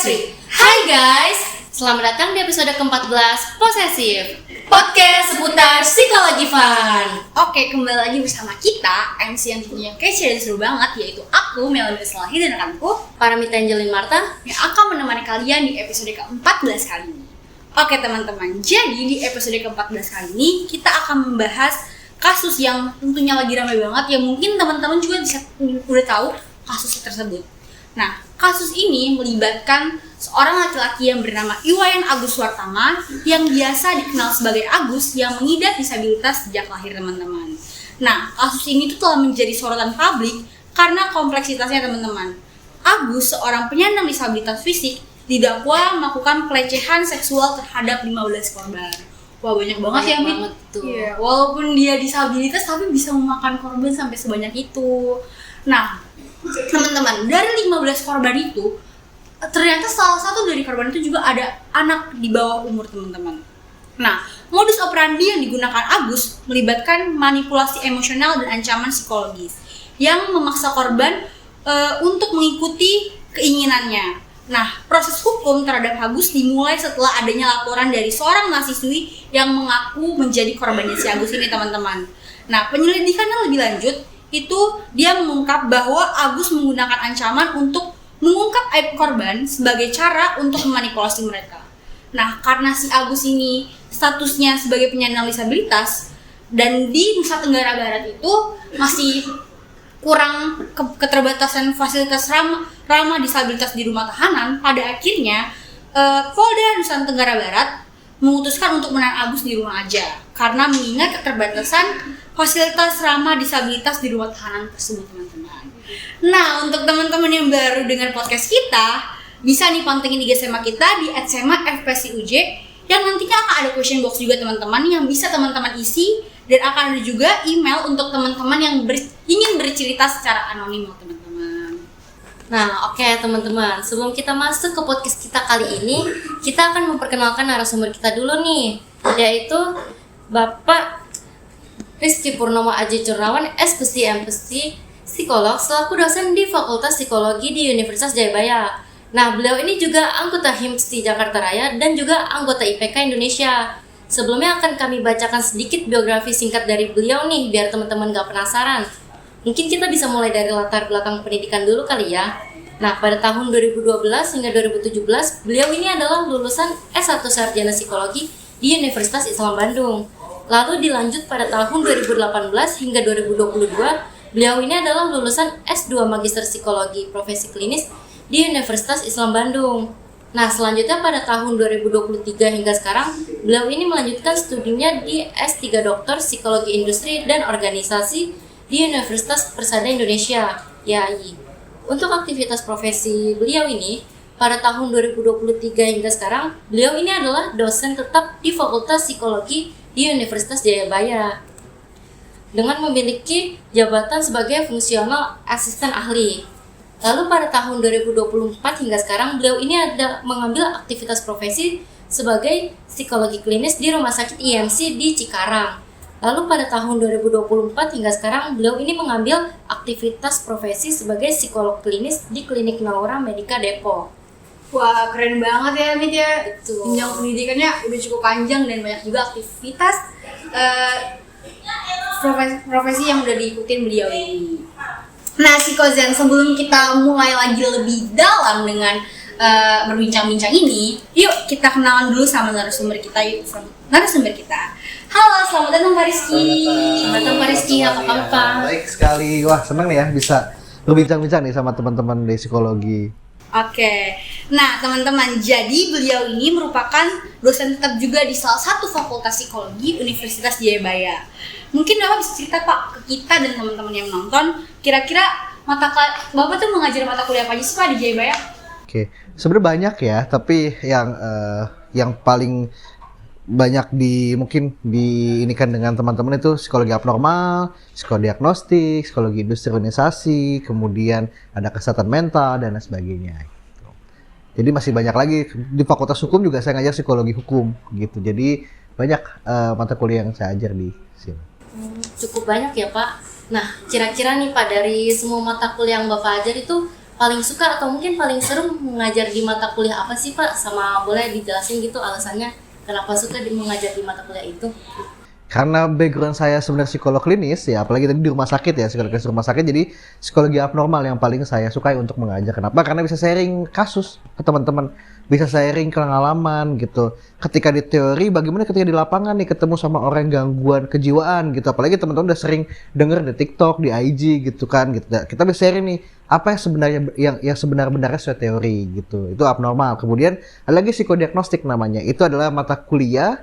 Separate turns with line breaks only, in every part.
Street. Hai guys, selamat datang di episode ke-14 Posesif, podcast seputar psikologi fun.
Oke, kembali lagi bersama kita, MC yang tentunya kece dan seru banget, yaitu aku, Melanie Selahi, dan rekanku
Paramita Angelin Marta
yang akan menemani kalian di episode ke-14 kali ini. Oke teman-teman, jadi di episode ke-14 kali ini kita akan membahas kasus yang tentunya lagi ramai banget, yang mungkin teman-teman juga udah tahu kasus tersebut. Nah, kasus ini melibatkan seorang laki-laki yang bernama Iwayan Agus Wartama yang biasa dikenal sebagai Agus yang mengidap disabilitas sejak lahir teman-teman. Nah, kasus ini tuh telah menjadi sorotan publik karena kompleksitasnya teman-teman. Agus, seorang penyandang disabilitas fisik, didakwa melakukan pelecehan seksual terhadap 15 korban. Wah, banyak banget ya, Mit. Iya, walaupun dia disabilitas tapi bisa memakan korban sampai sebanyak itu. Nah, teman-teman, dari 15 korban itu ternyata salah satu dari korban itu juga ada anak di bawah umur teman-teman. Nah, modus operandi yang digunakan Agus melibatkan manipulasi emosional dan ancaman psikologis yang memaksa korban untuk mengikuti keinginannya. Nah, proses hukum terhadap Agus dimulai setelah adanya laporan dari seorang mahasiswi yang mengaku menjadi korbannya si Agus ini, teman-teman. Nah, penyelidikannya lebih lanjut itu dia mengungkap bahwa Agus menggunakan ancaman untuk mengungkap aib korban sebagai cara untuk memanipulasi mereka. Nah, karena si Agus ini statusnya sebagai penyandang disabilitas dan di Nusa Tenggara Barat itu masih kurang keterbatasan fasilitas ramah disabilitas di rumah tahanan, pada akhirnya Polda Nusa Tenggara Barat memutuskan untuk menahan Agus di rumah aja karena mengingat keterbatasan fasilitas ramah disabilitas di rumah tahanan tersebut, teman-teman. Nah, untuk teman-teman yang baru dengar podcast kita, bisa nih pantengin IG SMA kita di @sema_fpcuj yang nantinya akan ada question box juga, teman-teman, yang bisa teman-teman isi, dan akan ada juga email untuk teman-teman yang ingin bercerita secara anonim, teman-teman.
Nah, oke teman-teman, sebelum kita masuk ke podcast kita kali ini, kita akan memperkenalkan narasumber kita dulu nih, yaitu Bapak Rizky Purnomo Aji Curnawan, SPC MPC Psikolog, selaku dosen di Fakultas Psikologi di Universitas Jayabaya. Nah, beliau ini juga anggota HIMSI Jakarta Raya dan juga anggota IPK Indonesia. Sebelumnya akan kami bacakan sedikit biografi singkat dari beliau nih, biar teman-teman gak penasaran. Mungkin kita bisa mulai dari latar belakang pendidikan dulu kali ya. Nah, pada tahun 2012 hingga 2017, beliau ini adalah lulusan S1 Sarjana Psikologi di Universitas Islam Bandung. Lalu dilanjut pada tahun 2018 hingga 2022, beliau ini adalah lulusan S2 Magister Psikologi Profesi Klinis di Universitas Islam Bandung. Nah, selanjutnya pada tahun 2023 hingga sekarang, beliau ini melanjutkan studinya di S3 Doktor Psikologi Industri dan Organisasi di Universitas Persada Indonesia, YAI. Untuk aktivitas profesi beliau ini, pada tahun 2023 hingga sekarang, beliau ini adalah dosen tetap di Fakultas Psikologi di Universitas Jayabaya dengan memiliki jabatan sebagai fungsional asisten ahli. Lalu pada tahun 2024 hingga sekarang, beliau ini ada mengambil aktivitas profesi sebagai psikologi klinis di Rumah Sakit IMC di Cikarang. Lalu pada tahun 2024 hingga sekarang, beliau ini mengambil aktivitas profesi sebagai psikolog klinis di Klinik Naura Medika Depok.
Wah, keren banget ya, Mit ya.
Betul.
Jenjang pendidikannya udah cukup panjang dan banyak juga aktivitas profesi yang udah diikutin beliau ini. Nah, Psikozen, sebelum kita mulai lagi lebih dalam dengan berbincang-bincang ini, yuk kita kenalan dulu sama narasumber kita. Halo, selamat datang Pak Rizky.
Selamat datang Pak Rizky, apa kabar Pak?
Baik sekali, wah senang nih ya bisa berbincang-bincang nih sama teman-teman dari psikologi.
Oke, nah teman-teman, jadi beliau ini merupakan dosen tetap juga di salah satu fakultas psikologi Universitas Jayabaya. Mungkin Bapak bisa cerita Pak ke kita dan teman-teman yang menonton, kira-kira Bapak tuh mengajar mata kuliah apa aja sih Pak di Jayabaya?
Oke, sebenarnya banyak ya, tapi yang paling banyak mungkin diinikan dengan teman-teman itu psikologi abnormal, psikologi diagnostik, psikologi industri organisasi, kemudian ada kesehatan mental dan lain sebagainya. Gitu. Jadi masih banyak lagi di Fakultas Hukum juga saya ngajar psikologi hukum gitu. Jadi banyak mata kuliah yang saya ajar di sini.
Cukup banyak ya Pak. Nah, kira-kira nih Pak, dari semua mata kuliah yang Bapak ajar itu paling suka atau mungkin paling seru mengajar di mata kuliah apa sih Pak? Sama boleh dijelasin gitu alasannya kenapa suka mengajar di mata kuliah itu?
Karena background saya sebenarnya psikolog klinis ya, apalagi tadi di rumah sakit ya, psikolog klinis rumah sakit, jadi psikologi abnormal yang paling saya sukai untuk mengajar. Kenapa? Karena bisa sharing kasus ke teman-teman, bisa sharing pengalaman gitu. Ketika di teori, bagaimana ketika di lapangan nih ketemu sama orang gangguan kejiwaan gitu, apalagi teman-teman udah sering denger di TikTok, di IG gitu kan, gitu. Kita bisa sharing nih apa yang sebenarnya yang sebenar-benarnya sesuai teori gitu. Itu abnormal. Kemudian ada lagi psikodiagnostik namanya. Itu adalah mata kuliah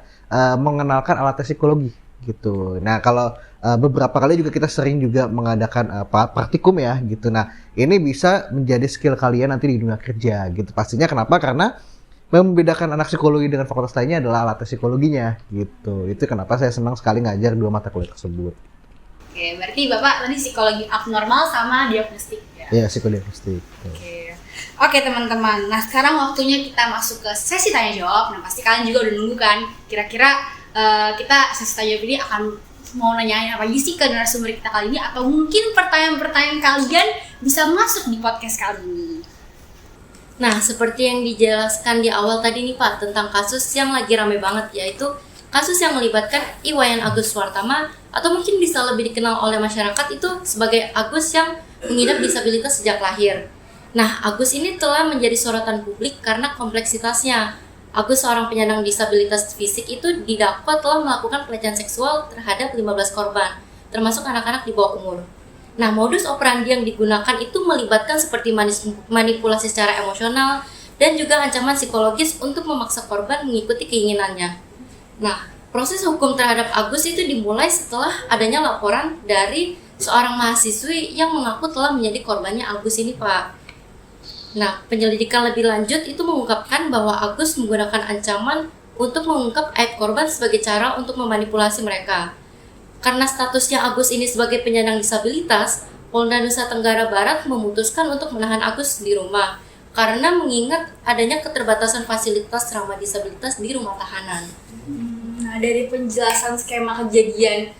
mengenalkan alat tes psikologi gitu. Nah kalau beberapa kali juga kita sering juga mengadakan praktikum ya gitu. Nah ini bisa menjadi skill kalian nanti di dunia kerja gitu. Pastinya kenapa? Karena membedakan anak psikologi dengan fakultas lainnya adalah alat tes psikologinya gitu. Itu kenapa saya senang sekali ngajar 2 mata kuliah tersebut.
Oke, berarti Bapak tadi psikologi abnormal sama diagnostik ya?
Iya, psikodiagnostik.
Oke teman-teman, nah sekarang waktunya kita masuk ke sesi tanya jawab. Nah pasti kalian juga udah nunggu kan, kira-kira kita sesi tanya jawab ini akan mau nanyain apa aja sih ke narasumber kita kali ini, atau mungkin pertanyaan-pertanyaan kalian bisa masuk di podcast kali ini.
Nah, seperti yang dijelaskan di awal tadi nih Pak, tentang kasus yang lagi rame banget, yaitu kasus yang melibatkan Iwayan Agus Suartama, atau mungkin bisa lebih dikenal oleh masyarakat itu sebagai Agus yang mengidap disabilitas sejak lahir. Nah, Agus ini telah menjadi sorotan publik karena kompleksitasnya. Agus, seorang penyandang disabilitas fisik, itu didakwa telah melakukan pelecehan seksual terhadap 15 korban, termasuk anak-anak di bawah umur. Nah, modus operandi yang digunakan itu melibatkan seperti manipulasi secara emosional dan juga ancaman psikologis untuk memaksa korban mengikuti keinginannya. Nah, proses hukum terhadap Agus itu dimulai setelah adanya laporan dari seorang mahasiswi yang mengaku telah menjadi korbannya Agus ini, Pak. Nah, penyelidikan lebih lanjut itu mengungkapkan bahwa Agus menggunakan ancaman untuk mengungkap aib korban sebagai cara untuk memanipulasi mereka. Karena statusnya Agus ini sebagai penyandang disabilitas, Polda Nusa Tenggara Barat memutuskan untuk menahan Agus di rumah karena mengingat adanya keterbatasan fasilitas ramah disabilitas di rumah tahanan.
Nah, dari penjelasan skema kejadian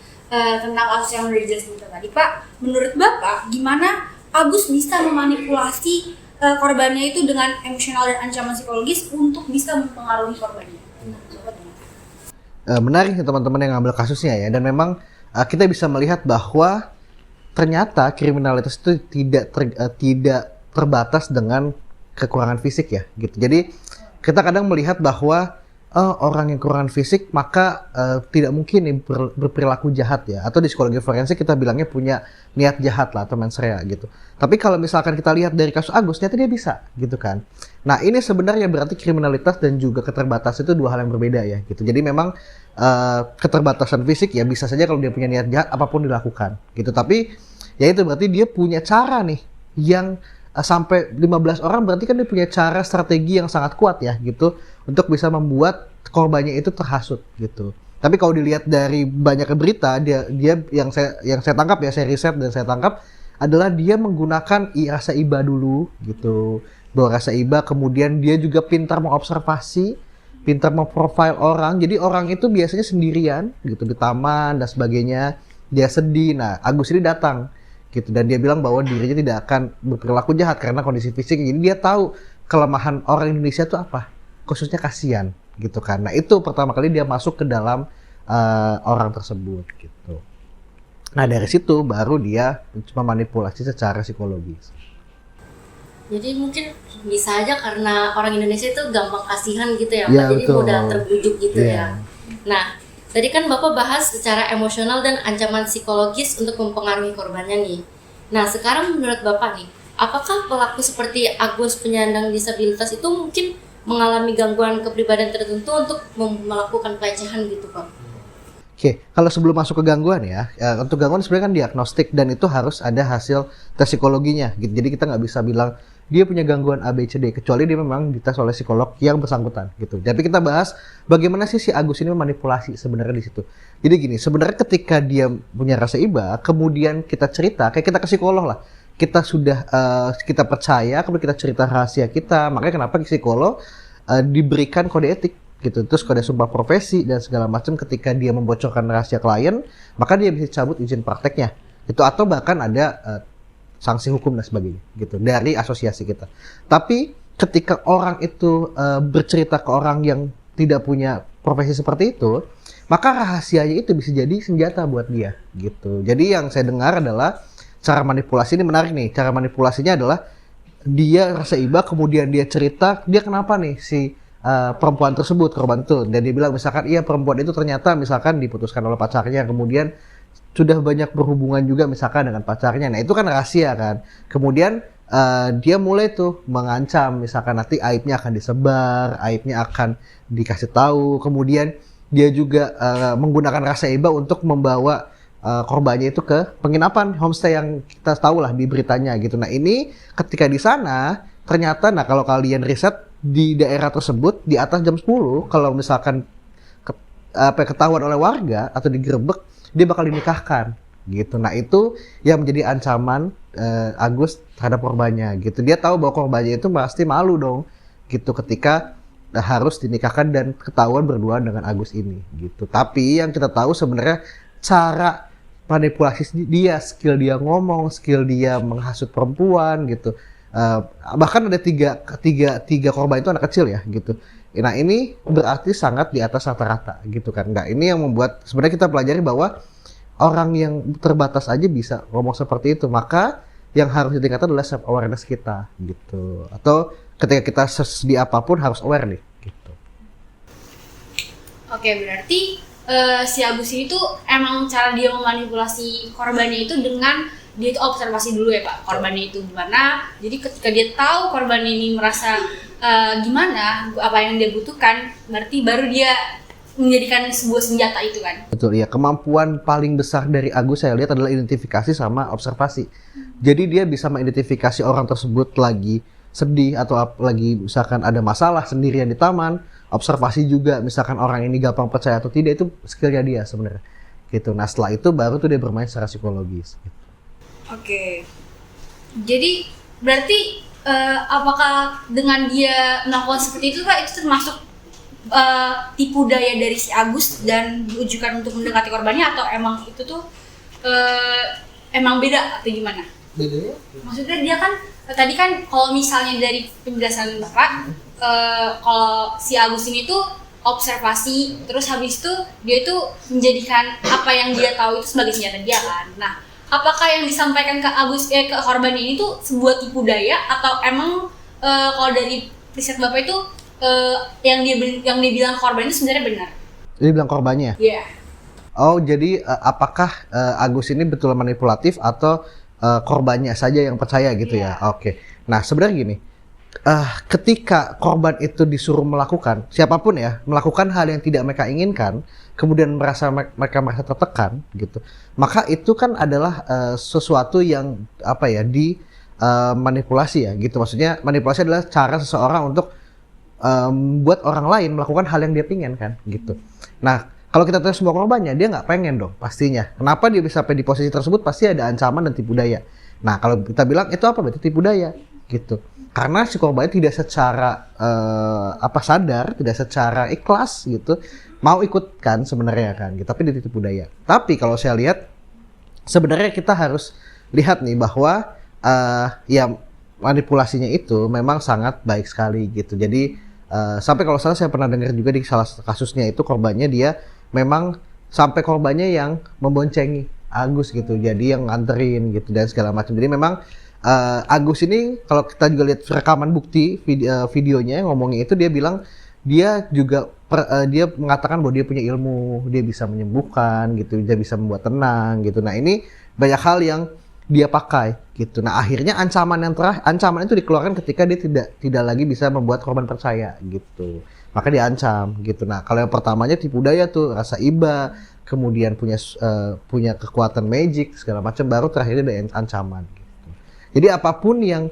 tentang kasus yang udah dijelasin tadi, Pak, menurut Bapak gimana Agus bisa memanipulasi korbannya itu dengan emosional dan ancaman psikologis untuk bisa mempengaruhi korbannya?
Menarik teman-teman yang ngambil kasusnya ya, dan memang kita bisa melihat bahwa ternyata kriminalitas itu tidak terbatas dengan kekurangan fisik ya gitu. Jadi kita kadang melihat bahwa orang yang kekurangan fisik maka tidak mungkin nih berperilaku jahat ya, atau di psikologi forensik kita bilangnya punya niat jahat lah atau mens rea gitu. Tapi kalau misalkan kita lihat dari kasus Agus, ternyata dia bisa gitu kan. Nah ini sebenarnya berarti kriminalitas dan juga keterbatasan itu dua hal yang berbeda ya gitu. Jadi memang keterbatasan fisik ya bisa saja kalau dia punya niat jahat apapun dilakukan gitu. Tapi ya itu berarti dia punya cara nih yang sampai 15 orang, berarti kan dia punya cara strategi yang sangat kuat ya gitu untuk bisa membuat korbannya itu terhasut gitu. Tapi kalau dilihat dari banyak berita, dia yang saya tangkap ya, saya riset dan saya tangkap adalah dia menggunakan rasa iba dulu gitu. Bawa rasa iba, kemudian dia juga pintar mengobservasi, pintar memprofile orang. Jadi orang itu biasanya sendirian gitu di taman dan sebagainya, dia sedih. Nah, Agus ini datang gitu dan dia bilang bahwa dirinya tidak akan berperilaku jahat karena kondisi fisik. Jadi dia tahu kelemahan orang Indonesia itu apa, khususnya kasihan gitu kan. Nah itu pertama kali dia masuk ke dalam orang tersebut gitu. Nah dari situ baru dia memanipulasi secara psikologis.
Jadi mungkin bisa aja karena orang Indonesia itu gampang kasihan gitu ya,
Ya,
Pak. Jadi
betul.
mudah terbujuk gitu
Ya.
ya. Nah, tadi kan Bapak bahas secara emosional dan ancaman psikologis untuk mempengaruhi korbannya nih. Nah, sekarang menurut Bapak nih, apakah pelaku seperti Agus penyandang disabilitas itu mungkin mengalami gangguan kepribadian tertentu untuk melakukan pelecehan gitu, Pak?
Oke, kalau sebelum masuk ke gangguan ya, untuk gangguan sebenarnya kan diagnostik dan itu harus ada hasil tes psikologinya gitu. Jadi kita nggak bisa bilang dia punya gangguan A, B, C, D, kecuali dia memang dites oleh psikolog yang bersangkutan gitu. Tapi kita bahas bagaimana sih si Agus ini memanipulasi sebenarnya di situ. Jadi gini, sebenarnya ketika dia punya rasa iba, kemudian kita cerita, kayak kita ke psikolog lah. Kita sudah, kita percaya, kemudian kita cerita rahasia kita, makanya kenapa psikolog diberikan kode etik gitu, terus kode sumpah profesi dan segala macam. Ketika dia membocorkan rahasia klien, maka dia bisa cabut izin prakteknya itu, atau bahkan ada sanksi hukum dan sebagainya gitu dari asosiasi kita. Tapi ketika orang itu bercerita ke orang yang tidak punya profesi seperti itu, maka rahasianya itu bisa jadi senjata buat dia gitu. Jadi yang saya dengar adalah cara manipulasi ini menarik nih. Cara manipulasinya adalah dia rasa iba, kemudian dia cerita dia kenapa nih si perempuan tersebut, korban itu, dan dia bilang misalkan iya perempuan itu ternyata misalkan diputuskan oleh pacarnya, kemudian sudah banyak berhubungan juga misalkan dengan pacarnya. Nah itu kan rahasia kan. Kemudian dia mulai tuh mengancam misalkan nanti aibnya akan disebar, aibnya akan dikasih tahu. Kemudian dia juga menggunakan rasa iba untuk membawa korbannya itu ke penginapan homestay yang kita tahu lah di beritanya gitu. Nah ini ketika di sana ternyata, nah kalau kalian riset di daerah tersebut di atas jam 10 kalau misalkan ketahuan oleh warga atau digerebek, dia bakal dinikahkan gitu. Nah itu yang menjadi ancaman Agus terhadap korbannya gitu. Dia tahu bahwa korbannya itu pasti malu dong gitu ketika harus dinikahkan dan ketahuan berduaan dengan Agus ini gitu. Tapi yang kita tahu sebenarnya cara manipulasi dia, skill dia ngomong, skill dia menghasut perempuan gitu. Bahkan ada tiga korban itu anak kecil ya gitu. Nah ini berarti sangat di atas rata-rata gitu kan. Nah ini yang membuat sebenarnya kita pelajari bahwa orang yang terbatas aja bisa ngomong seperti itu. Maka yang harus ditingkatkan adalah self awareness kita gitu. Atau ketika kita sedia apapun harus aware nih gitu.
Oke, berarti si Agus ini tuh emang cara dia memanipulasi korbannya itu dengan dia itu observasi dulu ya Pak, korbannya itu gimana. Jadi ketika dia tahu korban ini merasa gimana, apa yang dia butuhkan, berarti baru dia menjadikan sebuah senjata itu kan.
Betul ya, kemampuan paling besar dari Agus saya lihat adalah identifikasi sama observasi. Jadi dia bisa mengidentifikasi orang tersebut lagi sedih atau lagi misalkan ada masalah sendirian di taman. Observasi juga misalkan orang ini gampang percaya atau tidak, itu skillnya dia sebenarnya gitu. Nah setelah itu baru tuh dia bermain secara psikologis gitu.
Oke, jadi berarti apakah dengan dia melakukan seperti itu Pak, itu termasuk tipu daya dari si Agus dan ditujukan untuk mendekati korbannya, atau emang itu tuh emang beda atau gimana?
Bedanya?
Maksudnya dia kan tadi kan kalau misalnya dari penjelasan Bapak, kalau si Agus ini tuh observasi, terus habis itu dia tuh menjadikan apa yang dia tahu itu sebagai senjata dia kan. Nah, apakah yang disampaikan ke Agus ke korban ini tuh sebuah tipu daya, atau emang kalau dari riset Bapak itu yang dia bilang korban itu sebenarnya benar?
Dia bilang korbannya?
Iya. Yeah.
Oh, jadi apakah Agus ini betul manipulatif atau korbannya saja yang percaya gitu ya? Oke. Nah, sebenarnya gini, ketika korban itu disuruh melakukan, siapapun ya, melakukan hal yang tidak mereka inginkan, kemudian mereka merasa tertekan gitu, maka itu kan adalah sesuatu yang apa ya, manipulasi ya gitu. Maksudnya manipulasi adalah cara seseorang untuk buat orang lain melakukan hal yang dia pengen kan gitu. Nah kalau kita tanya semua korbannya, dia nggak pengen dong pastinya. Kenapa dia bisa sampai di posisi tersebut? Pasti ada ancaman dan tipu daya. Nah kalau kita bilang itu apa, berarti tipu daya gitu. Karena si korbannya tidak secara sadar, tidak secara ikhlas gitu mau ikut kan sebenarnya kan gitu. Tapi dia tipu daya. Tapi kalau saya lihat sebenarnya kita harus lihat nih bahwa ya manipulasinya itu memang sangat baik sekali gitu. Jadi sampai kalau salah saya pernah dengar juga di salah satu kasusnya itu korbannya dia memang sampai korbannya yang memboncengi Agus gitu, jadi yang nganterin gitu dan segala macam. Jadi memang Agus ini kalau kita juga lihat rekaman bukti videonya ngomongnya itu, dia bilang dia juga dia mengatakan bahwa dia punya ilmu, dia bisa menyembuhkan gitu, dia bisa membuat tenang gitu. Nah ini banyak hal yang dia pakai gitu. Nah akhirnya ancaman itu dikeluarkan ketika dia tidak lagi bisa membuat korban percaya gitu. Maka diancam gitu. Nah kalau yang pertamanya tipu daya tuh, rasa iba, kemudian punya kekuatan magic segala macam, baru terakhirnya ada ancaman gitu. Jadi apapun yang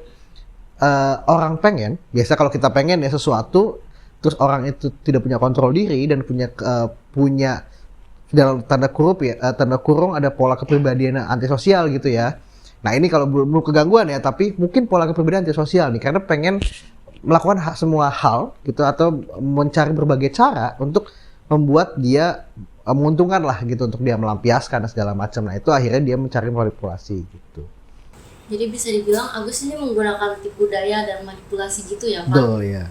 orang pengen, biasa kalau kita pengen ya sesuatu, terus orang itu tidak punya kontrol diri dan punya dalam tanda kurung ada pola kepribadian antisosial gitu ya. Nah ini kalau belum kegangguan ya, tapi mungkin pola kepribadian antisosial nih, karena pengen melakukan semua hal gitu atau mencari berbagai cara untuk membuat dia menguntungkan lah gitu, untuk dia melampiaskan segala macam. Nah itu akhirnya dia mencari manipulasi gitu.
Jadi bisa dibilang Agus ini menggunakan tipu daya dan manipulasi gitu ya Pak?
Betul ya.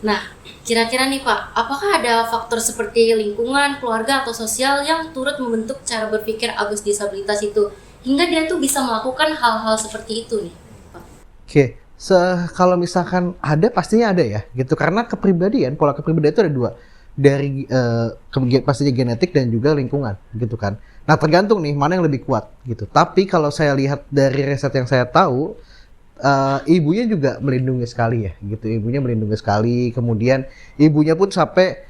Nah, kira-kira nih Pak, apakah ada faktor seperti lingkungan, keluarga, atau sosial yang turut membentuk cara berpikir Agus disabilitas itu hingga dia tuh bisa melakukan hal-hal seperti itu nih Pak?
Oke, kalau misalkan ada pastinya ada ya gitu, karena kepribadian, pola kepribadian itu ada dua, dari pastinya genetik dan juga lingkungan gitu kan. Nah tergantung nih mana yang lebih kuat gitu. Tapi kalau saya lihat dari riset yang saya tahu, ibunya juga melindungi sekali ya gitu. Ibunya melindungi sekali. Kemudian ibunya pun sampai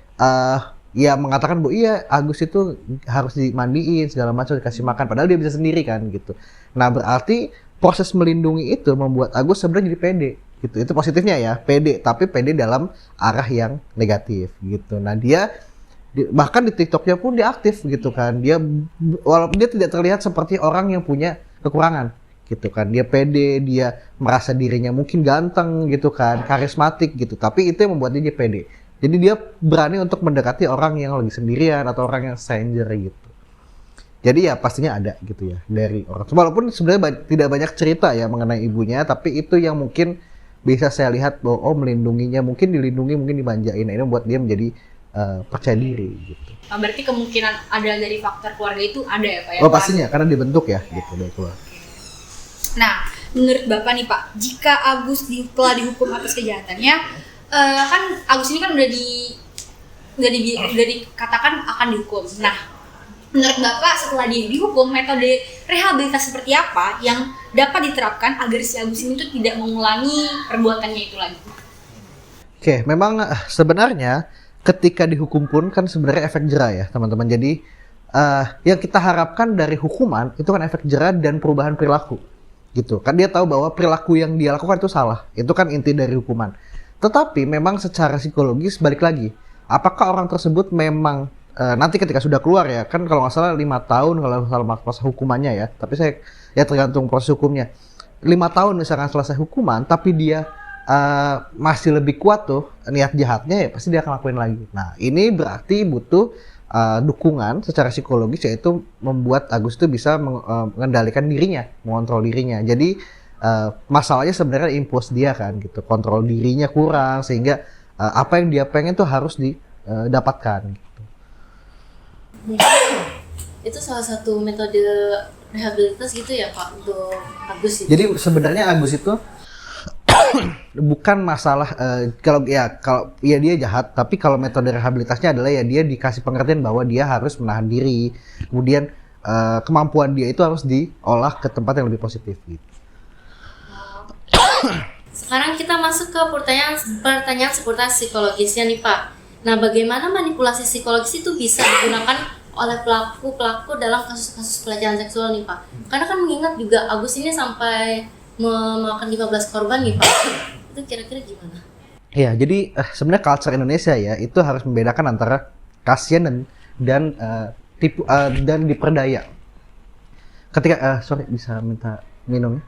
ya mengatakan bu iya Agus itu harus dimandiin segala macam, dikasih makan. Padahal dia bisa sendiri kan gitu. Nah berarti proses melindungi itu membuat Agus sebenarnya jadi pede gitu. Itu positifnya ya, pede. Tapi pede dalam arah yang negatif gitu. Nah dia bahkan di TikToknya pun dia aktif gitu kan. Dia walaupun dia tidak terlihat seperti orang yang punya kekurangan gitu kan. Dia pede, dia merasa dirinya mungkin ganteng gitu kan, karismatik gitu. Tapi itu yang membuat dia pede. Jadi dia berani untuk mendekati orang yang lagi sendirian atau orang yang stranger gitu. Jadi ya pastinya ada gitu ya dari orang. Walaupun sebenarnya tidak banyak cerita ya mengenai ibunya, tapi itu yang mungkin bisa saya lihat bahwa oh melindunginya, mungkin dilindungi, mungkin dimanjain. Nah, ini membuat dia menjadi percaya diri gitu.
Nah, berarti kemungkinan ada dari faktor keluarga itu ada ya Pak ya?
Oh pastinya, karena dibentuk ya gitu dari keluarga.
Nah, menurut Bapak nih Pak, jika Agus telah dihukum atas kejahatannya, kan Agus ini kan udah dikatakan akan dihukum. Nah, menurut Bapak setelah dia dihukum, metode rehabilitasi seperti apa yang dapat diterapkan agar si Agus ini tuh tidak mengulangi perbuatannya itu lagi?
Oke, memang sebenarnya ketika dihukum pun kan sebenarnya efek jera ya teman-teman. Jadi yang kita harapkan dari hukuman itu kan efek jera dan perubahan perilaku gitu. Kan dia tahu bahwa perilaku yang dia lakukan itu salah. Itu kan inti dari hukuman. Tetapi memang secara psikologis balik lagi, apakah orang tersebut memang nanti ketika sudah keluar ya, kan kalau nggak salah 5 tahun kalau salah masa hukumannya ya, tapi saya ya tergantung proses hukumnya. 5 tahun misalkan selesai hukuman, tapi dia masih lebih kuat tuh niat jahatnya ya pasti dia akan lakuin lagi. Nah ini berarti butuh dukungan secara psikologis, yaitu membuat Agus itu bisa mengendalikan dirinya, mengontrol dirinya. Jadi masalahnya sebenarnya impuls dia kan gitu, kontrol dirinya kurang sehingga apa yang dia pengen tuh harus didapatkan gitu.
Itu salah satu metode rehabilitas gitu ya Pak untuk Agus itu.
Jadi sebenarnya Agus itu bukan masalah kalau dia jahat, tapi kalau metode rehabilitasnya adalah ya dia dikasih pengertian bahwa dia harus menahan diri, kemudian kemampuan dia itu harus diolah ke tempat yang lebih positif gitu.
Sekarang kita masuk ke pertanyaan seputar psikologisnya nih Pak. Nah, bagaimana manipulasi psikologis itu bisa digunakan oleh pelaku dalam kasus-kasus pelecehan seksual nih Pak? Karena kan mengingat juga Agus ini sampai memakan 15 korban nih Pak. Itu kira-kira gimana?
Ya, jadi sebenarnya culture Indonesia ya itu harus membedakan antara kasihan dan tipu dan diperdaya. Ketika bisa minta minum ya?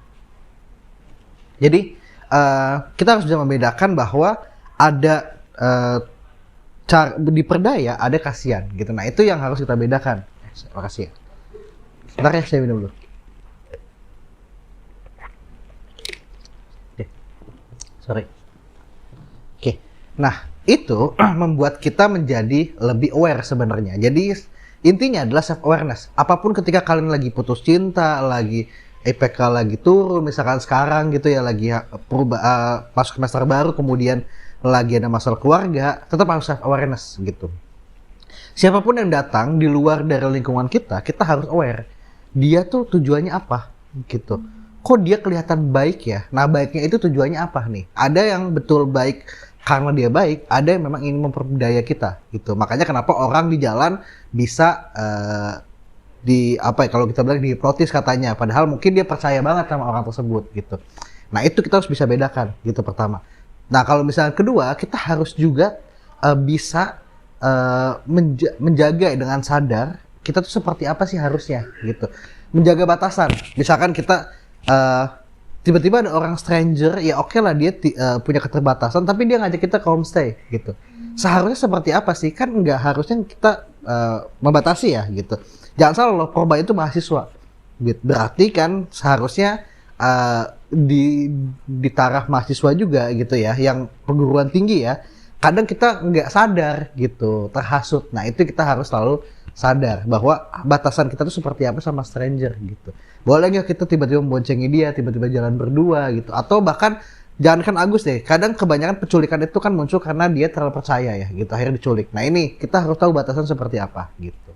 Jadi kita harus bisa membedakan bahwa ada cara diperdaya, ada kasihan gitu. Nah itu yang harus kita bedakan. Makasih ya. Bentar ya, saya minum dulu. Sorry. Oke. Nah, itu membuat kita menjadi lebih aware sebenarnya. Jadi intinya adalah self awareness. Apapun ketika kalian lagi putus cinta, lagi IPK lagi turun, misalkan sekarang gitu ya lagi masuk semester baru, kemudian lagi ada masalah keluarga, tetap harus self awareness gitu. Siapapun yang datang di luar dari lingkungan kita harus aware. Dia tuh tujuannya apa gitu. Kok dia kelihatan baik ya? Nah baiknya itu tujuannya apa nih? Ada yang betul baik karena dia baik, ada yang memang ingin memperdaya kita gitu. Makanya kenapa orang di jalan bisa kalau kita bilang dihipnotis katanya, padahal mungkin dia percaya banget sama orang tersebut gitu. Nah itu kita harus bisa bedakan gitu pertama. Nah kalau misalnya kedua, kita harus juga bisa menjaga dengan sadar kita tuh seperti apa sih harusnya gitu. Menjaga batasan. Misalkan kita tiba-tiba ada orang stranger, ya oke lah dia punya keterbatasan, tapi dia ngajak kita ke homestay gitu. Seharusnya seperti apa sih? Kan nggak harusnya kita membatasi ya gitu. Jangan salah loh, korban itu mahasiswa. Berarti kan seharusnya di taraf mahasiswa juga gitu ya, yang perguruan tinggi ya, kadang kita nggak sadar gitu, terhasut. Nah itu kita harus selalu sadar bahwa batasan kita tuh seperti apa sama stranger gitu. Boleh nggak kita tiba-tiba memboncengi dia, tiba-tiba jalan berdua gitu, atau bahkan jangankan Agus deh, kadang kebanyakan penculikan itu kan muncul karena dia terlalu percaya ya gitu, akhirnya diculik. Nah ini kita harus tahu batasan seperti apa gitu.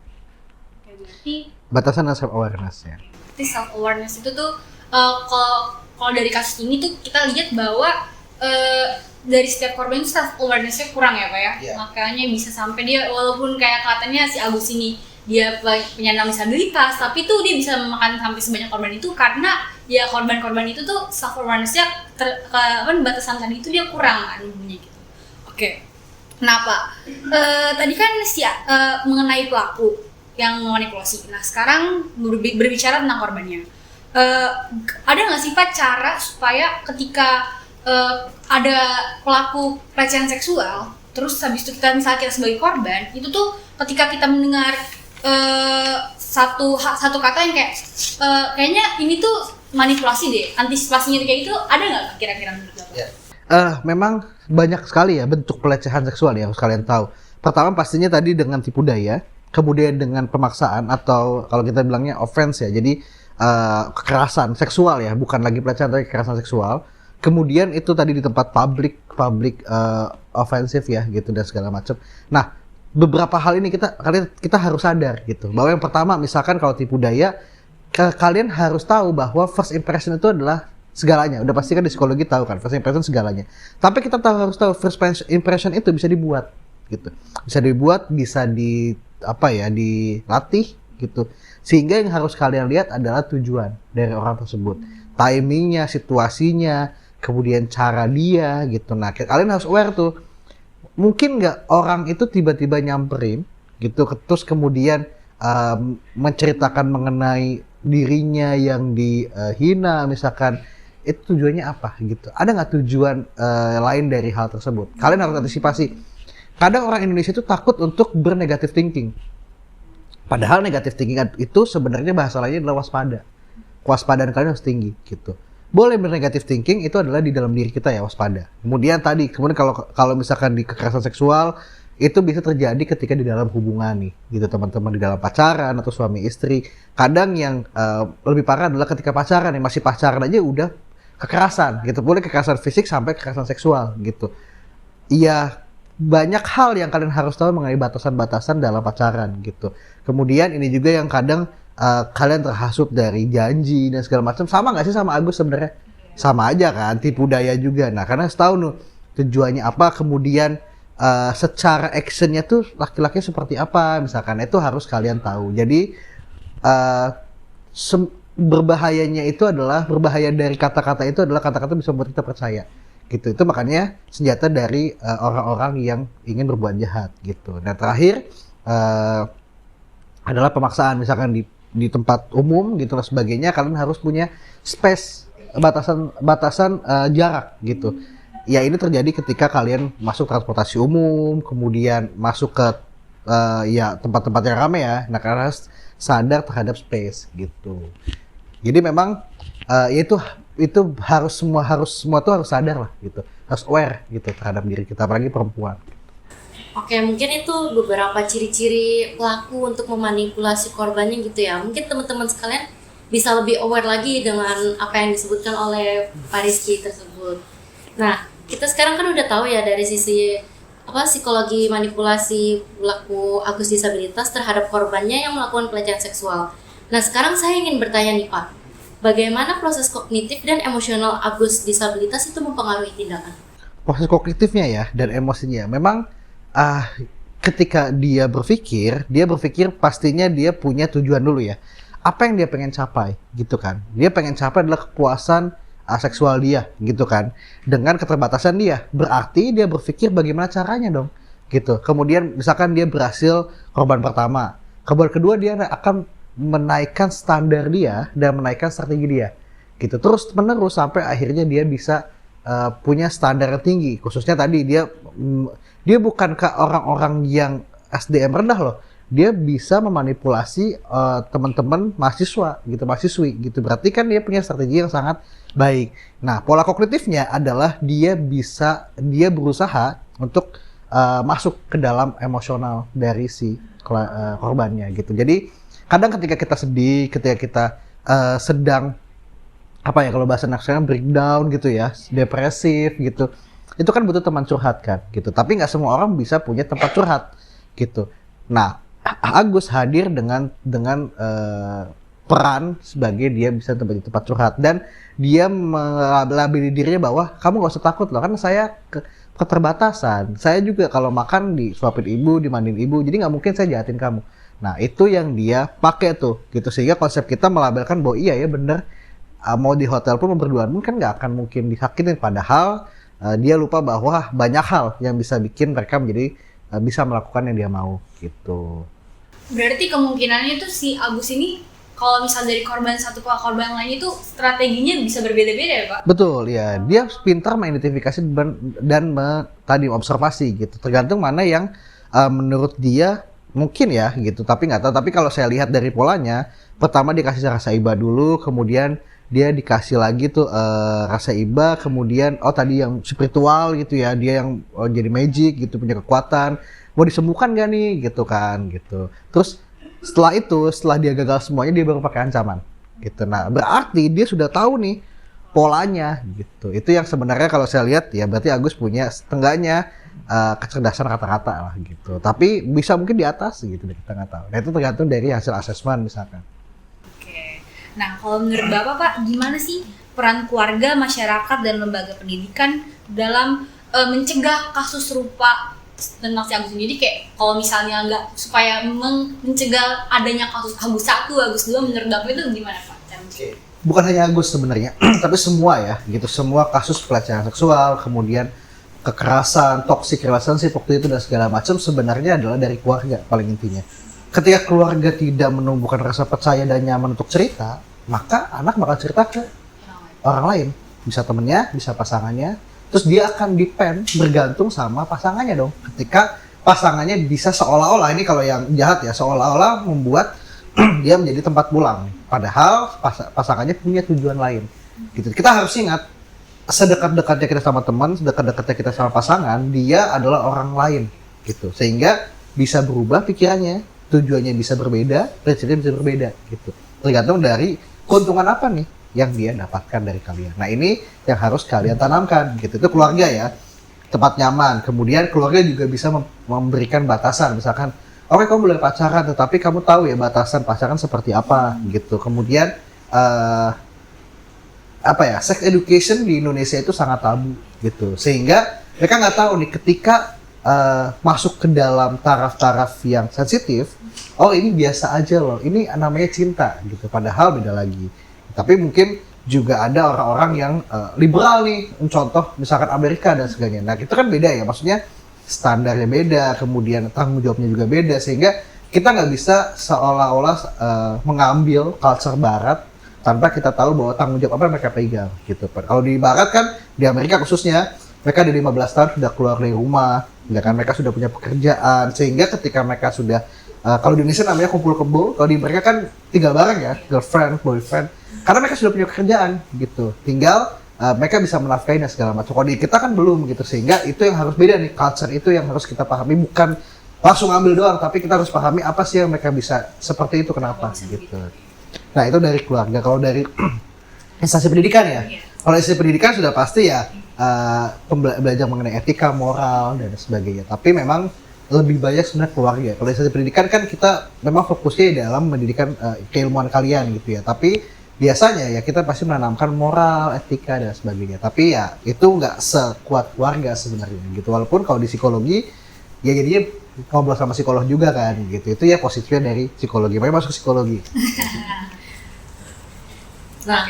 Oke, berarti
Batasan dan self awareness-nya.
self awareness itu tuh kalau dari kasus ini tuh kita lihat bahwa dari setiap korban itu self awareness-nya kurang ya Pak ya.
Iya.
Makanya bisa sampai dia walaupun kayak katanya si Agus ini dia penyandang disabilitas, tapi tuh dia bisa memakan sampai sebanyak korban itu karena ya korban-korban itu tuh self awareness-nya batasan tadi itu dia kurang kan gitu. Oke. Kenapa? Tadi kan mengenai pelaku yang memanipulasi. Nah, sekarang berbicara tentang korbannya. Ada nggak sih Pak cara supaya ketika ada pelaku pelecehan seksual, terus habis itu misalnya kita sebagai korban, itu tuh ketika kita mendengar satu kata yang kayak kayaknya ini tuh manipulasi deh, antisipasinya kayak gitu, ada nggak kira-kira menurut Bapak?
Memang banyak sekali ya bentuk pelecehan seksual ya, harus kalian tahu. Pertama pastinya tadi dengan tipu daya, kemudian dengan pemaksaan atau kalau kita bilangnya offense ya, jadi kekerasan seksual ya, bukan lagi pelecehan tapi kekerasan seksual. Kemudian itu tadi di tempat publik offensive ya gitu dan segala macam. Nah, beberapa hal ini kita harus sadar gitu, bahwa yang pertama misalkan kalau tipu daya, kalian harus tahu bahwa first impression itu adalah segalanya. Udah pasti kan di psikologi tahu kan, first impression segalanya. Tapi kita harus tahu first impression itu bisa dibuat gitu. Bisa dilatih gitu. Sehingga yang harus kalian lihat adalah tujuan dari orang tersebut. Timingnya, situasinya, kemudian cara dia gitu. Nah, kalian harus aware tuh. Mungkin nggak orang itu tiba-tiba nyamperin gitu, terus kemudian menceritakan mengenai dirinya yang dihina misalkan, itu tujuannya apa gitu. Ada nggak tujuan lain dari hal tersebut? Kalian harus antisipasi. Kadang orang Indonesia itu takut untuk bernegative thinking. Padahal negative thinking itu sebenarnya bahasa lainnya adalah waspada. Kewaspadaan kalian harus tinggi gitu. Boleh bernegative thinking itu adalah di dalam diri kita ya, waspada. Kemudian kalau misalkan di kekerasan seksual itu bisa terjadi ketika di dalam hubungan nih gitu, teman-teman, di dalam pacaran atau suami istri. Kadang yang lebih parah adalah ketika pacaran, yang masih pacaran aja udah kekerasan gitu. Boleh kekerasan fisik sampai kekerasan seksual gitu. Iya, banyak hal yang kalian harus tahu mengenai batasan-batasan dalam pacaran gitu. Kemudian ini juga yang kadang kalian terhasut dari janji dan segala macam. Sama nggak sih sama Agus sebenarnya? Sama aja kan, tipu daya juga. Nah, karena tahu tujuannya apa, kemudian secara actionnya tuh laki-laki seperti apa, misalkan itu harus kalian tahu. Jadi berbahaya dari kata-kata itu adalah kata-kata bisa membuat kita percaya. Gitu. Itu makanya senjata dari orang-orang yang ingin berbuat jahat gitu. Nah, terakhir adalah pemaksaan, misalkan di tempat umum gitu dan sebagainya. Kalian harus punya space, batasan jarak gitu. Ya, ini terjadi ketika kalian masuk transportasi umum, kemudian masuk ke tempat-tempat yang ramai ya. Nah, kalian harus sadar terhadap space gitu. Jadi memang itu semua tuh harus sadar lah gitu, harus aware gitu terhadap diri kita, apalagi perempuan.
Oke, mungkin itu beberapa ciri-ciri pelaku untuk memanipulasi korbannya gitu ya. Mungkin teman-teman sekalian bisa lebih aware lagi dengan apa yang disebutkan oleh Pak Rizky tersebut. Nah, kita sekarang kan udah tahu ya dari sisi psikologi manipulasi pelaku Agus disabilitas terhadap korbannya yang melakukan pelecehan seksual. Nah, sekarang saya ingin bertanya nih Pak, bagaimana proses kognitif dan emosional Agus disabilitas itu mempengaruhi tindakan?
Proses kognitifnya ya dan emosinya memang ketika dia berpikir pastinya dia punya tujuan dulu ya. Apa yang dia pengen capai gitu kan. Dia pengen capai adalah kepuasan seksual dia gitu kan. Dengan keterbatasan dia. Berarti dia berpikir bagaimana caranya dong gitu. Kemudian misalkan dia berhasil korban pertama. Korban kedua dia akan menaikkan standar dia dan menaikkan strategi dia gitu. Terus menerus sampai akhirnya dia bisa punya standar yang tinggi. Khususnya tadi dia bukan ke orang-orang yang SDM rendah loh. dia bisa memanipulasi teman-teman mahasiswa gitu, mahasiswi gitu. Berarti kan dia punya strategi yang sangat baik. Nah, pola kognitifnya adalah dia berusaha untuk masuk ke dalam emosional dari si korbannya gitu. Jadi kadang ketika kita sedih, ketika kita sedang apa ya, kalau bahasa nasional breakdown gitu ya, depresif gitu, itu kan butuh teman curhat kan gitu. Tapi nggak semua orang bisa punya tempat curhat gitu. Nah, Agus hadir dengan peran sebagai dia bisa menjadi tempat curhat, dan dia melabeli dirinya bahwa kamu nggak usah takut loh, kan saya keterbatasan. Saya juga kalau makan disuapin ibu, dimandiin ibu, jadi nggak mungkin saya jahatin kamu. Nah, itu yang dia pakai tuh gitu, sehingga konsep kita melabelkan bahwa iya ya bener, mau di hotel pun berduaan pun kan nggak akan mungkin disakitin, padahal dia lupa bahwa banyak hal yang bisa bikin mereka menjadi bisa melakukan yang dia mau gitu.
Berarti kemungkinannya tuh si Agus ini kalau misal dari korban satu ke korban lain itu strateginya bisa berbeda-beda ya Pak?
Betul ya, dia pintar mengidentifikasi dan tadi observasi gitu. Tergantung mana yang menurut dia mungkin ya gitu, tapi nggak tahu. Tapi kalau saya lihat dari polanya, pertama dia kasih rasa iba dulu, kemudian dia dikasih lagi tuh rasa iba, kemudian tadi yang spiritual gitu ya, dia yang jadi magic gitu, punya kekuatan, mau disembuhkan gak nih gitu kan gitu. Terus setelah dia gagal semuanya, dia baru pakai ancaman gitu. Nah, berarti dia sudah tahu nih polanya gitu. Itu yang sebenarnya kalau saya lihat ya, berarti Agus punya setengahnya kecerdasan rata-rata lah gitu. Tapi bisa mungkin di atas gitu, kita nggak tahu. Nah, itu tergantung dari hasil asesmen misalkan.
Nah, kalau menurut Bapak, Pak, gimana sih peran keluarga, masyarakat, dan lembaga pendidikan dalam mencegah kasus serupa tentang si Agus sendiri? Kayak kalau misalnya nggak, supaya mencegah adanya kasus Agus 1, Agus 2, menurut Bapak itu gimana, Pak?
Bukan hanya Agus sebenarnya, tapi semua ya, gitu. Semua kasus pelecehan seksual, kemudian kekerasan, toxic relationship waktu itu dan segala macam sebenarnya adalah dari keluarga paling intinya. Ketika keluarga tidak menumbuhkan rasa percaya dan nyaman untuk cerita, maka anak bakal cerita ke orang lain. Bisa temennya, bisa pasangannya. Terus dia akan depend, bergantung sama pasangannya dong. Ketika pasangannya bisa seolah-olah, ini kalau yang jahat ya, seolah-olah membuat dia menjadi tempat pulang. Padahal pasangannya punya tujuan lain. Gitu. Kita harus ingat, sedekat-dekatnya kita sama teman, sedekat-dekatnya kita sama pasangan, dia adalah orang lain. Gitu. Sehingga bisa berubah pikirannya. Tujuannya bisa berbeda, prinsipnya bisa berbeda gitu. Tergantung dari keuntungan apa nih yang dia dapatkan dari kalian. Nah, ini yang harus kalian tanamkan gitu. Itu keluarga ya, tempat nyaman. Kemudian keluarga juga bisa memberikan batasan. Misalkan, oke, kamu boleh pacaran, tetapi kamu tahu ya batasan pacaran seperti apa gitu. Kemudian sex education di Indonesia itu sangat tabu gitu. Sehingga mereka nggak tahu nih ketika masuk ke dalam taraf-taraf yang sensitif, ini biasa aja loh, ini namanya cinta gitu, padahal beda lagi. Tapi mungkin juga ada orang-orang yang liberal nih, contoh misalkan Amerika dan sebagainya. Nah, itu kan beda ya, maksudnya standarnya beda, kemudian tanggung jawabnya juga beda, sehingga kita nggak bisa seolah-olah mengambil culture barat tanpa kita tahu bahwa tanggung jawab apa yang mereka pegang gitu. Kalau di barat kan, di Amerika khususnya, mereka di 15 tahun sudah keluar dari rumah, ya kan, mereka sudah punya pekerjaan, sehingga ketika mereka sudah kalau di Indonesia namanya kumpul kebo, kalau di mereka kan tinggal bareng ya, girlfriend, boyfriend, karena mereka sudah punya pekerjaan gitu, tinggal mereka bisa menafkahi dan segala macam. Kalau di kita kan belum gitu, sehingga itu yang harus beda nih, culture itu yang harus kita pahami, bukan langsung ambil doang, tapi kita harus pahami apa sih yang mereka bisa seperti itu, kenapa gitu. Nah, itu dari keluarga. Kalau dari instansi pendidikan ya, kalau instansi pendidikan sudah pasti ya belajar mengenai etika, moral, dan sebagainya. Tapi memang lebih banyak sebenarnya keluarga. Kalau instansi pendidikan kan kita memang fokusnya dalam mendidikan keilmuan kalian gitu ya. Tapi biasanya ya kita pasti menanamkan moral, etika, dan sebagainya. Tapi ya itu nggak sekuat keluarga sebenarnya gitu. Walaupun kalau di psikologi ya jadinya ngobrol sama psikolog juga kan gitu. Itu ya positifnya dari psikologi. Makanya masuk psikologi.
Nah,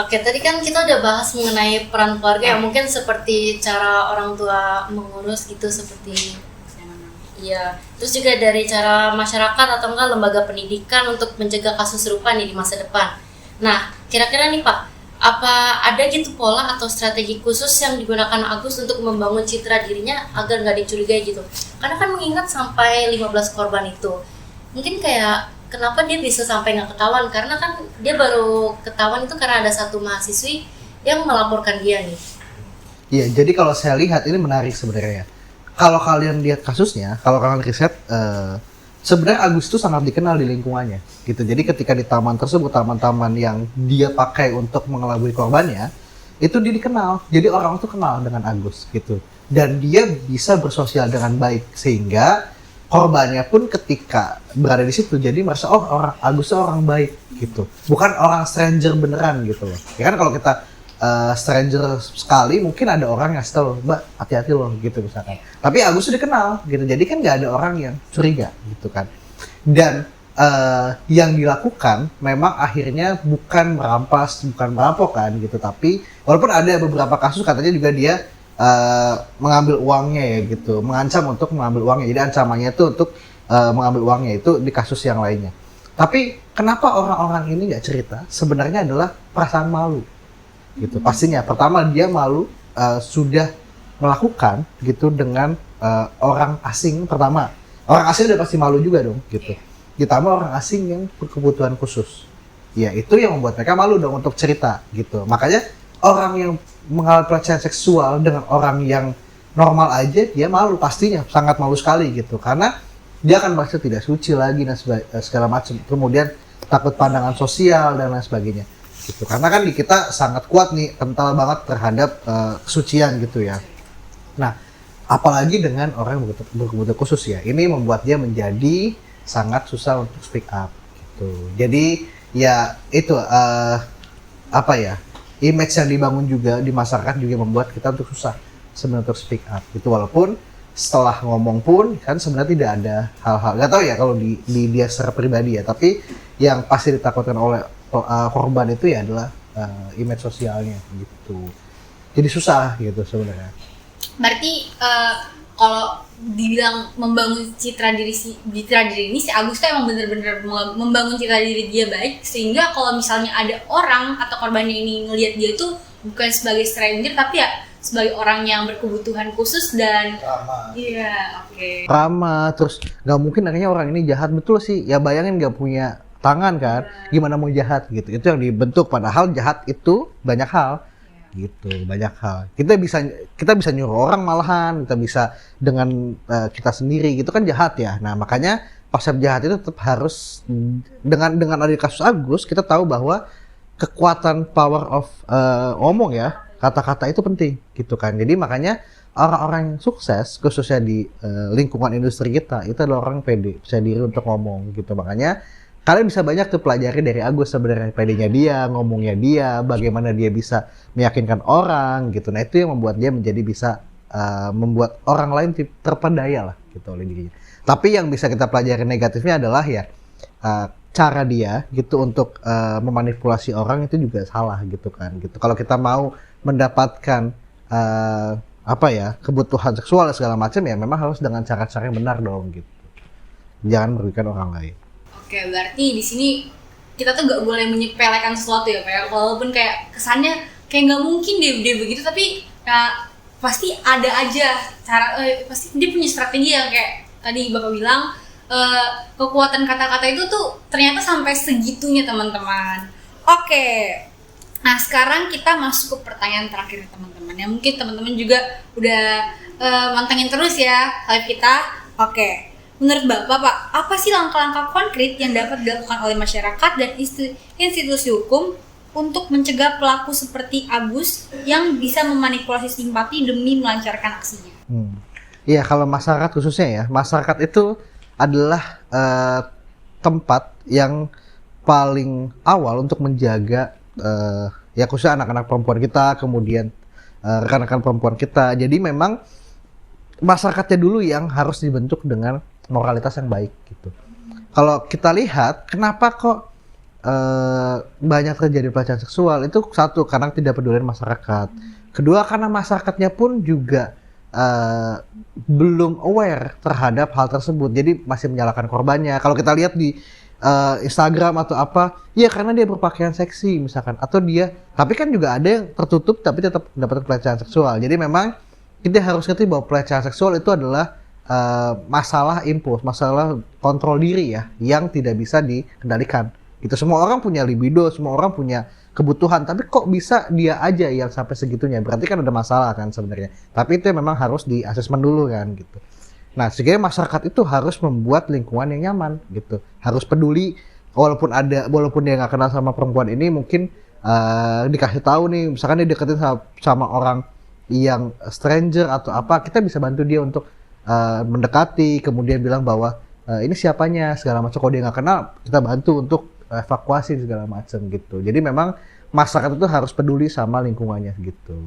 oke, tadi kan kita udah bahas mengenai peran keluarga ya, mungkin seperti cara orang tua mengurus gitu, seperti iya. Terus juga dari cara masyarakat atau enggak lembaga pendidikan untuk mencegah kasus serupa nih di masa depan. Nah, kira-kira nih Pak, apa ada gitu pola atau strategi khusus yang digunakan Agus untuk membangun citra dirinya agar nggak dicurigai gitu? Karena kan mengingat sampai 15 korban itu, mungkin kayak kenapa dia bisa sampai nggak ketahuan, karena kan dia baru ketahuan itu karena ada satu mahasiswi yang melaporkan dia nih.
Iya, jadi kalau saya lihat ini menarik sebenarnya. Kalau kalian lihat kasusnya, kalau kalian riset, sebenarnya Agus itu sangat dikenal di lingkungannya, gitu. Jadi ketika di taman tersebut, taman-taman yang dia pakai untuk mengelabui korbannya, itu dia dikenal. Jadi orang itu kenal dengan Agus, gitu. Dan dia bisa bersosial dengan baik, sehingga korbannya pun ketika berada di situ, jadi merasa oh orang Agus itu orang baik, gitu. Bukan orang stranger beneran gitu loh. Ya kan kalau kita stranger sekali mungkin ada orang yang ngasih tahu, Mbak hati-hati loh gitu misalkan. Tapi Agus sudah dikenal gitu, jadi kan nggak ada orang yang curiga gitu kan. Dan yang dilakukan memang akhirnya bukan merampas, bukan merampok kan gitu, tapi walaupun ada beberapa kasus katanya juga dia mengambil uangnya ya gitu, mengancam untuk mengambil uangnya. Jadi ancamannya itu untuk mengambil uangnya itu di kasus yang lainnya. Tapi kenapa orang-orang ini nggak cerita? Sebenarnya adalah perasaan malu. Gitu pastinya. Pertama dia malu sudah melakukan gitu dengan orang asing. Pertama orang asing udah pasti malu juga dong gitu, ditambah orang asing yang berkebutuhan khusus, ya itu yang membuat mereka malu dong untuk cerita gitu. Makanya orang yang mengalami pelecehan seksual dengan orang yang normal aja dia malu, pastinya sangat malu sekali gitu, karena dia akan merasa tidak suci lagi dan segala macam, kemudian takut pandangan sosial dan lain sebagainya gitu. Karena kan di kita sangat kuat nih, kental banget terhadap kesucian gitu ya. Nah, apalagi dengan orang yang berkebutuhan khusus ya, ini membuat dia menjadi sangat susah untuk speak up gitu. Jadi ya itu apa ya, image yang dibangun juga di masyarakat juga membuat kita untuk susah sebenarnya untuk speak up gitu. Walaupun setelah ngomong pun kan sebenarnya tidak ada hal-hal, nggak tahu ya kalau di dia secara pribadi ya, tapi yang pasti ditakutkan oleh korban itu ya adalah image sosialnya gitu. Jadi susah gitu sebenarnya.
Berarti kalau dibilang membangun citra diri ini si Agus tuh emang bener-bener membangun citra diri dia baik, sehingga kalau misalnya ada orang atau korbannya ini ngelihat dia itu bukan sebagai stranger tapi ya sebagai orang yang berkebutuhan khusus dan
Ramah.
Iya, oke.
Ramah, terus nggak mungkin akhirnya orang ini jahat, betul sih ya, bayangin nggak punya tangan kan, gimana mau jahat gitu, itu yang dibentuk. Padahal jahat itu banyak hal gitu, banyak hal. Kita bisa nyuruh orang malahan, kita bisa dengan kita sendiri gitu kan jahat ya. Nah makanya konsep jahat itu tetap harus dengan ada kasus Agus, kita tahu bahwa kekuatan power of ngomong ya, kata-kata itu penting gitu kan. Jadi makanya orang-orang yang sukses khususnya di lingkungan industri kita itu adalah orang pede, percaya diri untuk ngomong gitu. Makanya kalian bisa banyak tuh pelajari dari Agus sebenarnya, pedenya dia, ngomongnya dia, bagaimana dia bisa meyakinkan orang gitu. Nah itu yang membuat dia menjadi bisa membuat orang lain terpedaya lah gitu oleh dirinya. Tapi yang bisa kita pelajari negatifnya adalah ya cara dia gitu untuk memanipulasi orang itu juga salah gitu kan gitu. Kalau kita mau mendapatkan apa ya, kebutuhan seksual dan segala macam ya memang harus dengan cara-cara yang benar dong gitu. Jangan merugikan orang lain.
Oke, berarti di sini kita tuh nggak boleh menyepelekan sesuatu ya, kayak walaupun kayak kesannya kayak nggak mungkin dia begitu, tapi ya pasti ada aja cara, pasti dia punya strategi yang kayak tadi Bapak bilang, kekuatan kata-kata itu tuh ternyata sampai segitunya teman-teman. Oke, nah sekarang kita masuk ke pertanyaan terakhir teman-teman, yang mungkin teman-teman juga udah mantengin terus ya live kita. Oke. Menurut Bapak, Pak, apa sih langkah-langkah konkret yang dapat dilakukan oleh masyarakat dan institusi hukum untuk mencegah pelaku seperti Agus yang bisa memanipulasi simpati demi melancarkan aksinya?
Iya, kalau masyarakat khususnya ya, masyarakat itu adalah tempat yang paling awal untuk menjaga ya khususnya anak-anak perempuan kita, kemudian rekan-rekan perempuan kita. Jadi memang masyarakatnya dulu yang harus dibentuk dengan moralitas yang baik gitu. Kalau kita lihat kenapa kok banyak terjadi pelecehan seksual, itu satu karena tidak peduli masyarakat, kedua karena masyarakatnya pun juga belum aware terhadap hal tersebut, jadi masih menyalahkan korbannya. Kalau kita lihat di Instagram atau apa, ya karena dia berpakaian seksi misalkan, atau dia, tapi kan juga ada yang tertutup tapi tetap mendapatkan pelecehan seksual. Jadi memang kita harus ngerti bahwa pelecehan seksual itu adalah masalah impuls, masalah kontrol diri ya, yang tidak bisa dikendalikan. Itu semua orang punya libido, semua orang punya kebutuhan, tapi kok bisa dia aja yang sampai segitunya? Berarti kan ada masalah kan sebenarnya. Tapi itu memang harus di asesmen dulu kan gitu. Nah, sehingga masyarakat itu harus membuat lingkungan yang nyaman gitu. Harus peduli, walaupun dia nggak kenal sama perempuan ini, mungkin dikasih tahu nih, misalkan dia deketin sama orang yang stranger atau apa, kita bisa bantu dia untuk mendekati, kemudian bilang bahwa ini siapanya segala macam. Kalau dia nggak kenal, kita bantu untuk evakuasi segala macam gitu. Jadi memang masyarakat itu harus peduli sama lingkungannya gitu.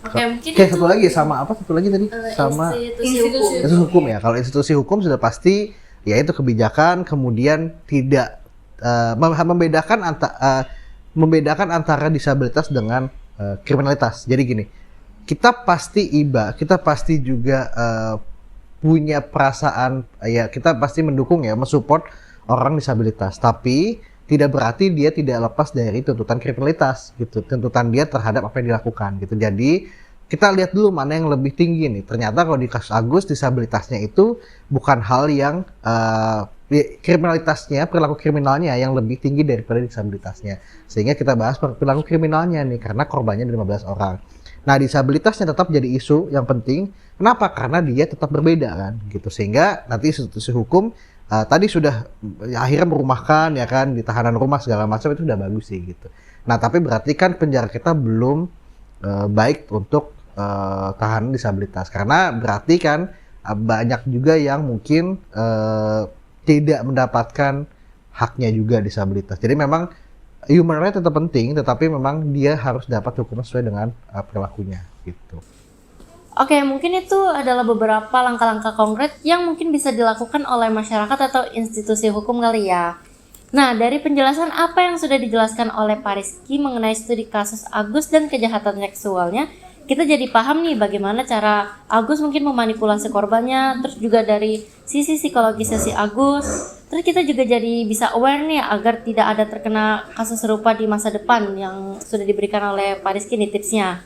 Oke, mungkin
Oke, satu lagi sama apa? Satu lagi tadi sama institusi hukum ya. Kalau institusi hukum sudah pasti yaitu kebijakan, kemudian tidak membedakan antara disabilitas dengan kriminalitas. Jadi gini, kita pasti juga punya perasaan, ya kita pasti mendukung ya, mensupport orang disabilitas. Tapi tidak berarti dia tidak lepas dari tuntutan kriminalitas gitu, tuntutan dia terhadap apa yang dilakukan gitu. Jadi kita lihat dulu mana yang lebih tinggi nih. Ternyata kalau di kasus Agus, disabilitasnya itu bukan hal yang kriminalitasnya, perilaku kriminalnya yang lebih tinggi daripada disabilitasnya. Sehingga kita bahas perilaku kriminalnya nih, karena korbannya ada 15 orang. Nah, disabilitasnya tetap jadi isu yang penting. Kenapa? Karena dia tetap berbeda kan, gitu. Sehingga nanti institusi hukum tadi sudah akhirnya merumahkan ya kan, di tahanan rumah segala macam, itu udah bagus sih gitu. Nah, tapi berarti kan penjara kita belum baik untuk tahanan disabilitas, karena berarti kan banyak juga yang mungkin tidak mendapatkan haknya juga disabilitas. Jadi memang human right tetap penting, tetapi memang dia harus dapat hukuman sesuai dengan perilakunya gitu.
Oke, mungkin itu adalah beberapa langkah-langkah konkret yang mungkin bisa dilakukan oleh masyarakat atau institusi hukum kali ya. Nah, dari penjelasan apa yang sudah dijelaskan oleh Pak Rizky mengenai studi kasus Agus dan kejahatan seksualnya, kita jadi paham nih bagaimana cara Agus mungkin memanipulasi korbannya, terus juga dari sisi psikologisnya si Agus. Terus kita juga jadi bisa aware nih agar tidak ada terkena kasus serupa di masa depan yang sudah diberikan oleh Pak Rizky nih tipsnya.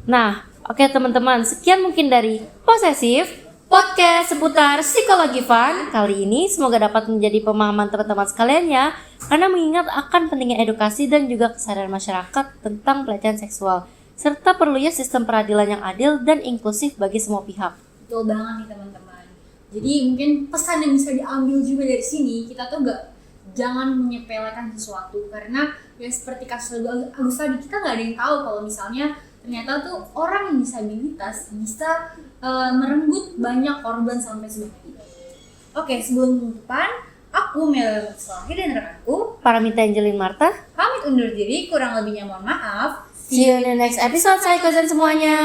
Nah, oke teman-teman, sekian mungkin dari Posesif, podcast seputar psikologi fun kali ini. Semoga dapat menjadi pemahaman teman-teman sekalian ya, karena mengingat akan pentingnya edukasi dan juga kesadaran masyarakat tentang pelecehan seksual, serta perlunya sistem peradilan yang adil dan inklusif bagi semua pihak.
Betul banget nih teman-teman. Jadi mungkin pesan yang bisa diambil juga dari sini, kita tuh jangan menyepelekan sesuatu, karena ya seperti kasus Agus tadi, kita nggak ada yang tahu kalau misalnya ternyata tuh orang yang disabilitas bisa merenggut banyak korban sampai sebanyak itu. Oke, sebelum penutupan, aku Mel Slahi dan rekanku
Paramita Angelin Marta,
pamit undur diri, kurang lebihnya mohon maaf.
see you in the next episode, Psychozen semuanya.